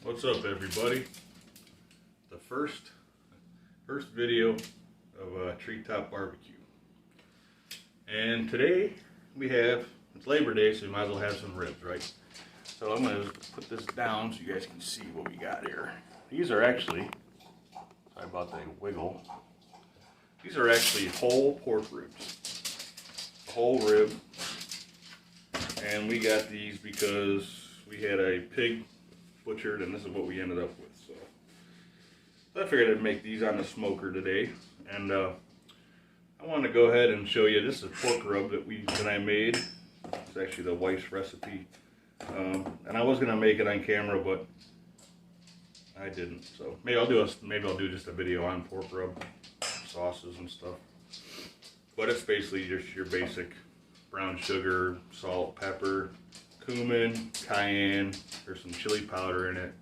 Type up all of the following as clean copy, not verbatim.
What's up, everybody? The first video of Treetop Barbecue. And today it's Labor Day, so we might as well have some ribs, right? So I'm going to put this down so you guys can see what we got here. These are actually, sorry about the wiggle, these are actually whole pork ribs. A whole rib. And we got these because we had a pig butchered, and this is what we ended up with. So I figured I'd make these on the smoker today, and I wanted to go ahead and show you. This is a pork rub that I made. It's actually the wife's recipe, and I was gonna make it on camera, but I didn't. So maybe I'll do just a video on pork rub sauces and stuff. But it's basically just your basic brown sugar, salt, pepper, cumin, cayenne. There's some chili powder in it,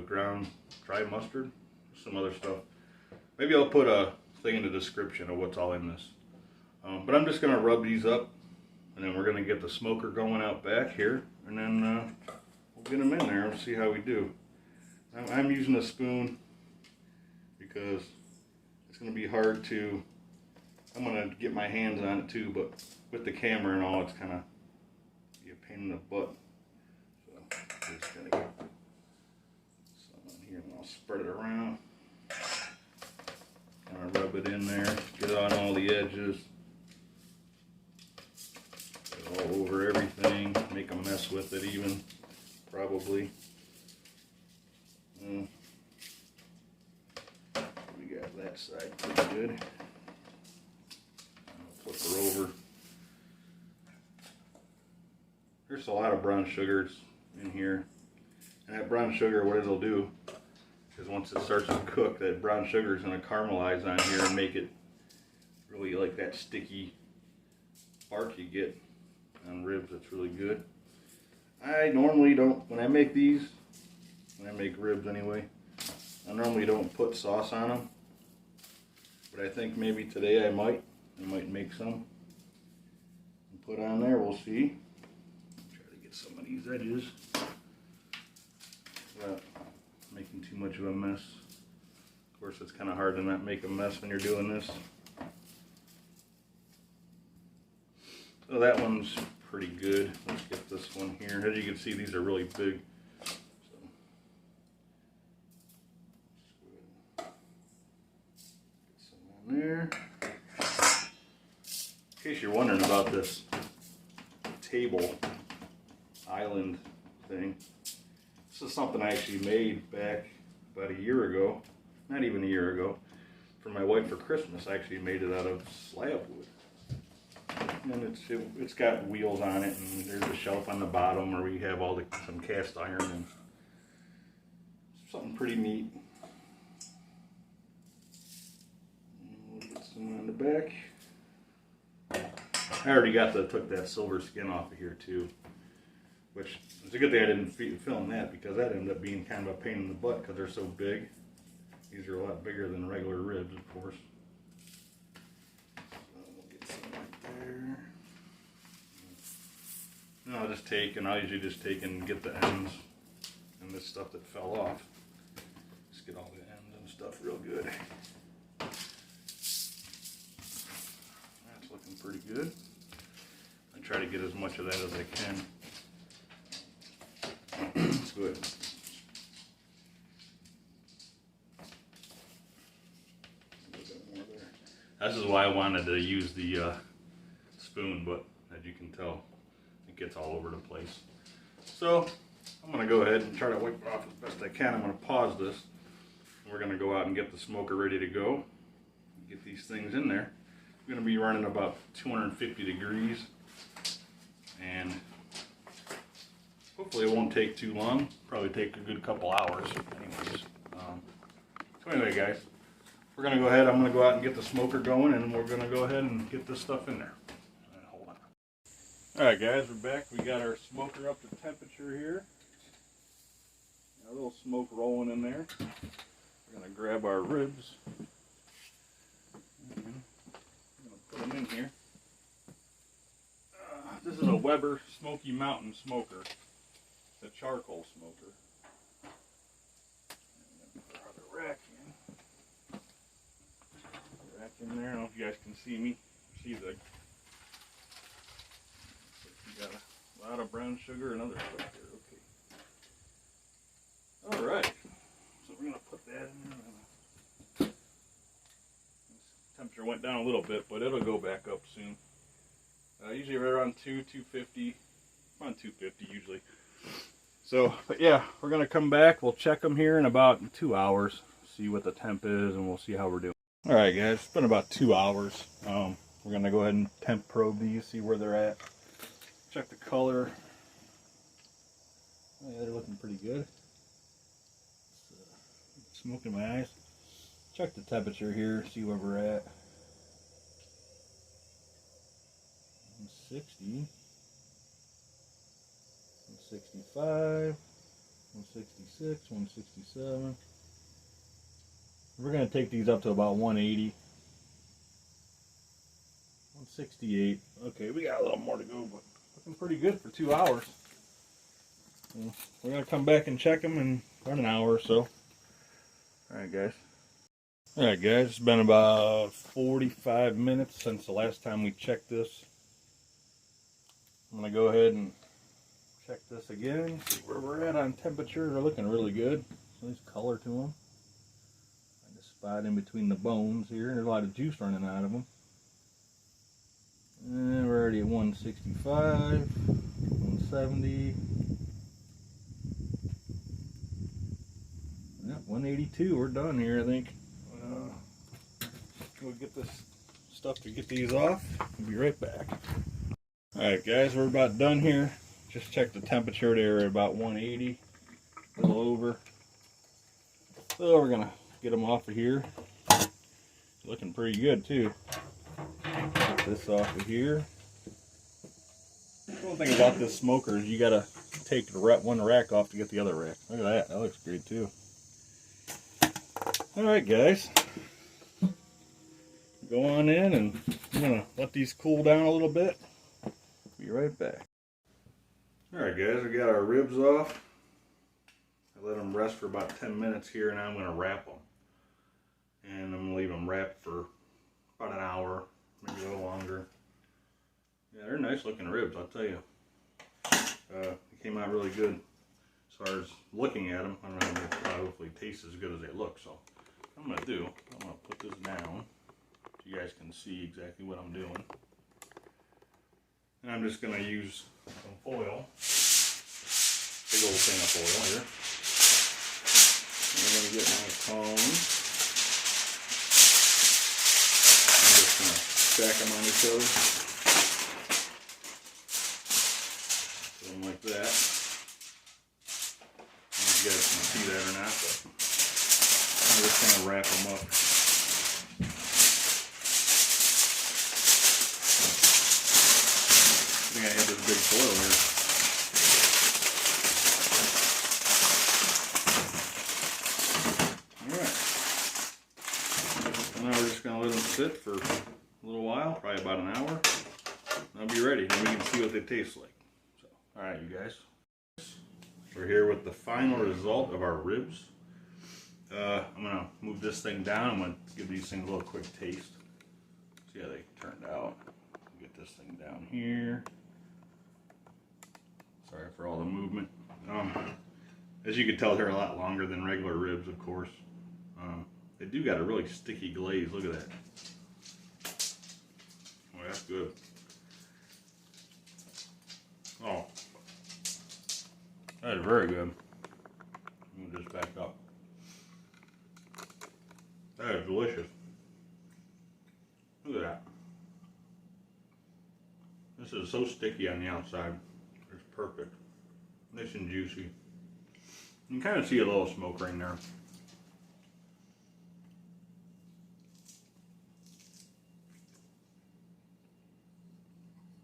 ground dry mustard, some other stuff. Maybe I'll put a thing in the description of what's all in this. But I'm just gonna rub these up, and then we're gonna get the smoker going out back here, and then we'll get them in there and see how we do. I'm using a spoon because it's gonna be hard to. I'm gonna get my hands on it too, but with the camera and all, it's kind of be a pain in the butt. So I'm just gonna get some in here, and I'll spread it around. Kind of rub it in there, get it on all the edges, get it all over everything. Make a mess with it, even probably. We got that side pretty good. Flip her over. There's a lot of brown sugars in here, and that brown sugar, what it'll do is once it starts to cook, that brown sugar is going to caramelize on here and make it really like that sticky bark you get on ribs. That's really good. I normally don't, when I make ribs anyway, I normally don't put sauce on them, but I think maybe today I might make some and put on there. We'll see. Try to get some of these edges without making too much of a mess. Of course, it's kind of hard to not make a mess when you're doing this. So that one's pretty good. Let's get this one here. As you can see, these are really big. So, get some on there. In case you're wondering about this table island thing, this is something I actually made back about a year ago, not even a year ago, for my wife for Christmas. I actually made it out of slab wood, and it's got wheels on it, and there's a shelf on the bottom where we have all some cast iron and something pretty neat. And we'll get some on the back. I already took that silver skin off of here too, which it's a good thing I didn't film that, because that ended up being kind of a pain in the butt because they're so big. These are a lot bigger than regular ribs, of course. So we'll get some right there. And I'll usually just take and get the ends and this stuff that fell off. Just get all the ends and stuff real good. That's looking pretty good. I try to get as much of that as I can. It's good. This is why I wanted to use the spoon, but as you can tell, it gets all over the place. So I'm going to go ahead and try to wipe it off as best I can. I'm going to pause this. We're going to go out and get the smoker ready to go. Get these things in there. We're going to be running about 250 degrees, and hopefully it won't take too long. Probably take a good couple hours anyways. So anyway, guys, we're going to go ahead. I'm going to go out and get the smoker going, and we're going to go ahead and get this stuff in there. Hold on. Alright guys, we're back. We got our smoker up to temperature here. Got a little smoke rolling in there. We're going to grab our ribs. I'm going to put them in here. This is a Weber Smoky Mountain smoker. It's a charcoal smoker. Put the rack in. Rack in there. I don't know if you guys can see me. See the. You got a lot of brown sugar and other stuff here. Okay. All right. So we're gonna put that in there. Temperature went down a little bit, but it'll go back up soon. Usually right around 250, around 250 usually. So, but yeah, we're gonna come back. We'll check them here in about 2 hours, see what the temp is, and we'll see how we're doing. All right, guys, it's been about 2 hours. We're gonna go ahead and temp probe these, see where they're at. Check the color. Oh, yeah, they're looking pretty good. Smoke in my eyes. Check the temperature here, see where we're at. 160, 165, 166, 167. We're going to take these up to about 180, 168. Okay, we got a little more to go, but looking pretty good for 2 hours. So we're going to come back and check them in about an hour or so. Alright, guys. Alright, guys, it's been about 45 minutes since the last time we checked this. I'm going to go ahead and check this again, see where we're at on temperature. They're looking really good. Nice color to them. Find a spot in between the bones here. There's a lot of juice running out of them. And we're already at 165, 170. Yep, 182. We're done here, I think. We'll get this stuff to get these off. We'll be right back. Alright, guys, we're about done here. Just check the temperature there at about 180, a little over. So we're gonna get them off of here. Looking pretty good too. Get this off of here. The one thing about this smoker is you gotta take the one rack off to get the other rack. Look at that, that looks great too. Alright, guys. Go on in, and I'm gonna let these cool down a little bit. Be right back. Alright, guys, we got our ribs off. I let them rest for about 10 minutes here, and now I'm going to wrap them. And I'm going to leave them wrapped for about an hour, maybe a little longer. Yeah, they're nice looking ribs, I'll tell you. They came out really good as far as looking at them. I don't know if they hopefully taste as good as they look. So what I'm going to do, I'm going to put this down so you guys can see exactly what I'm doing. And I'm just going to use some foil, big old thing of foil here. And I'm going to get my cones. I'm just going to stack them on each other. Put them like that. I don't know if you guys can see that or not, but I'm just going to wrap them up. I think I have this big foil here. Alright. Now we're just going to let them sit for a little while, probably about an hour. They'll be ready, and we can see what they taste like. So, alright, you guys. We're here with the final result of our ribs. I'm going to move this thing down. I'm going to give these things a little quick taste. See how they turned out. Get this thing down here. Sorry for all the movement. As you can tell, they're a lot longer than regular ribs, of course. They do got a really sticky glaze. Look at that. Oh, that's good. Oh, that is very good. Let me just back up. That is delicious. Look at that. This is so sticky on the outside. It's perfect. Nice and juicy. You can kind of see a little smoke right in there.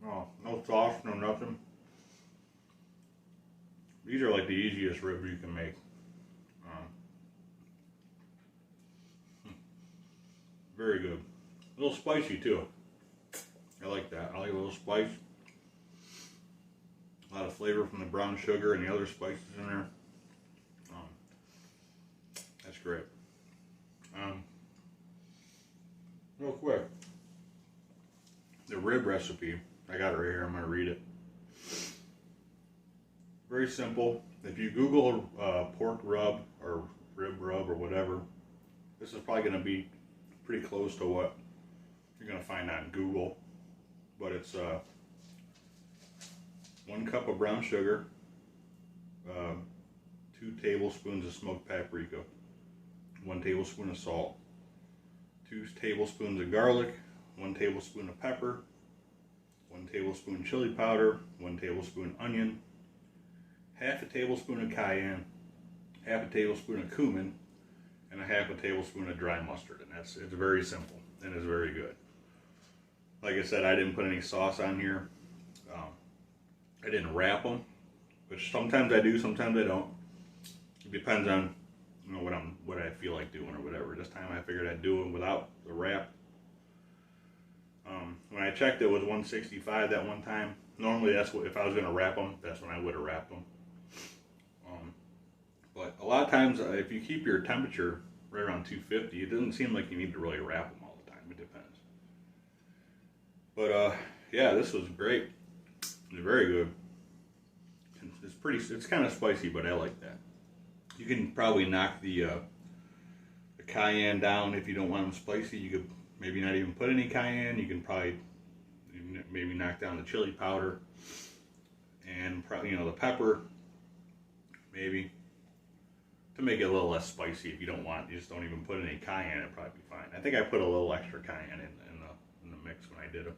Oh, no sauce, no nothing. These are like the easiest ribs you can make. Very good. A little spicy too. I like that. I like a little spice. A lot of flavor from the brown sugar and the other spices in there. That's great. Real quick, the rib recipe, I got it right here, I'm going to read it. Very simple. If you Google pork rub or rib rub or whatever, this is probably going to be pretty close to what you're going to find on Google. But it's 1 cup of brown sugar, 2 tablespoons of smoked paprika, 1 tablespoon of salt, 2 tablespoons of garlic, 1 tablespoon of pepper, 1 tablespoon chili powder, 1 tablespoon onion, half a tablespoon of cayenne, half a tablespoon of cumin, and a half a tablespoon of dry mustard. And it's very simple and it's very good. Like I said, I didn't put any sauce on here. I didn't wrap them, which sometimes I do, sometimes I don't. It depends on what I feel like doing or whatever. This time I figured I'd do them without the wrap. When I checked, it was 165 that one time. Normally, that's what, if I was going to wrap them, that's when I would have wrapped them. But a lot of times, if you keep your temperature right around 250, it doesn't seem like you need to really wrap them all the time. It depends. But yeah, this was great. It was very good. It's kind of spicy, but I like that. You can probably knock the cayenne down if you don't want them spicy. You could maybe not even put any cayenne. You can probably maybe knock down the chili powder and probably, the pepper, maybe, to make it a little less spicy. If you don't want, you just don't even put any cayenne. It'd probably be fine. I think I put a little extra cayenne in the mix when I did it.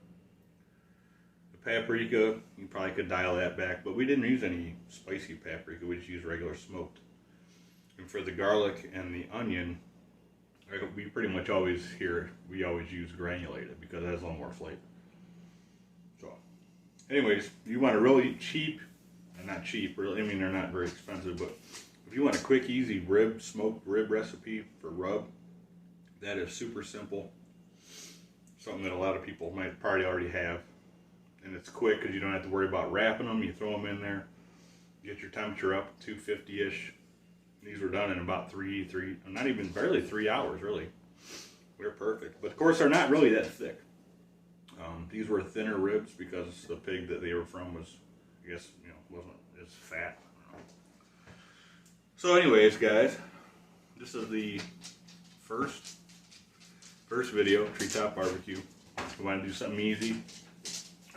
Paprika, you probably could dial that back, but we didn't use any spicy paprika. We just used regular smoked. And for the garlic and the onion, we pretty much always use granulated because it has a little more flavor. So, anyways, you want a really cheap, and not cheap, really, I mean, they're not very expensive, but if you want a quick, easy smoked rib recipe for rub, that is super simple. Something that a lot of people might probably already have. And it's quick because you don't have to worry about wrapping them. You throw them in there, get your temperature up, 250-ish. These were done in about barely 3 hours, really. They're perfect. But of course, they're not really that thick. These were thinner ribs because the pig that they were from was, I guess, wasn't as fat. So anyways, guys, this is the first video, Treetop Barbecue. We want to do something easy.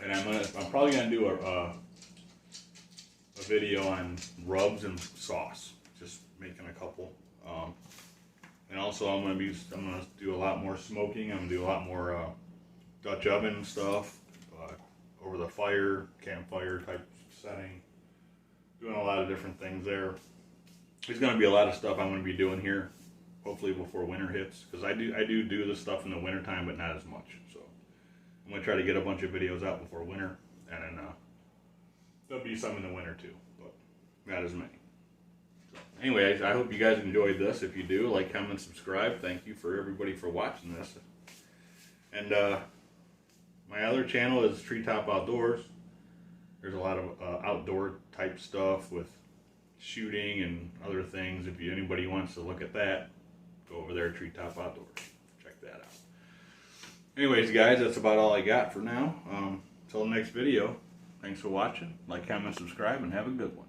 And I'm probably gonna do a video on rubs and sauce, just making a couple. And also I'm gonna do a lot more smoking. I'm gonna do a lot more Dutch oven stuff, over the fire, campfire type setting. Doing a lot of different things there. There's gonna be a lot of stuff I'm gonna be doing here, hopefully before winter hits, because I do this stuff in the winter time, but not as much. So I'm going to try to get a bunch of videos out before winter, and then there'll be some in the winter too, but not as many. So, anyways, I hope you guys enjoyed this. If you do, like, comment, subscribe. Thank you for everybody for watching this. And my other channel is Treetop Outdoors. There's a lot of outdoor type stuff with shooting and other things. If anybody wants to look at that, go over there, Treetop Outdoors. Check that out. Anyways, guys, that's about all I got for now. Until the next video, thanks for watching. Like, comment, subscribe, and have a good one.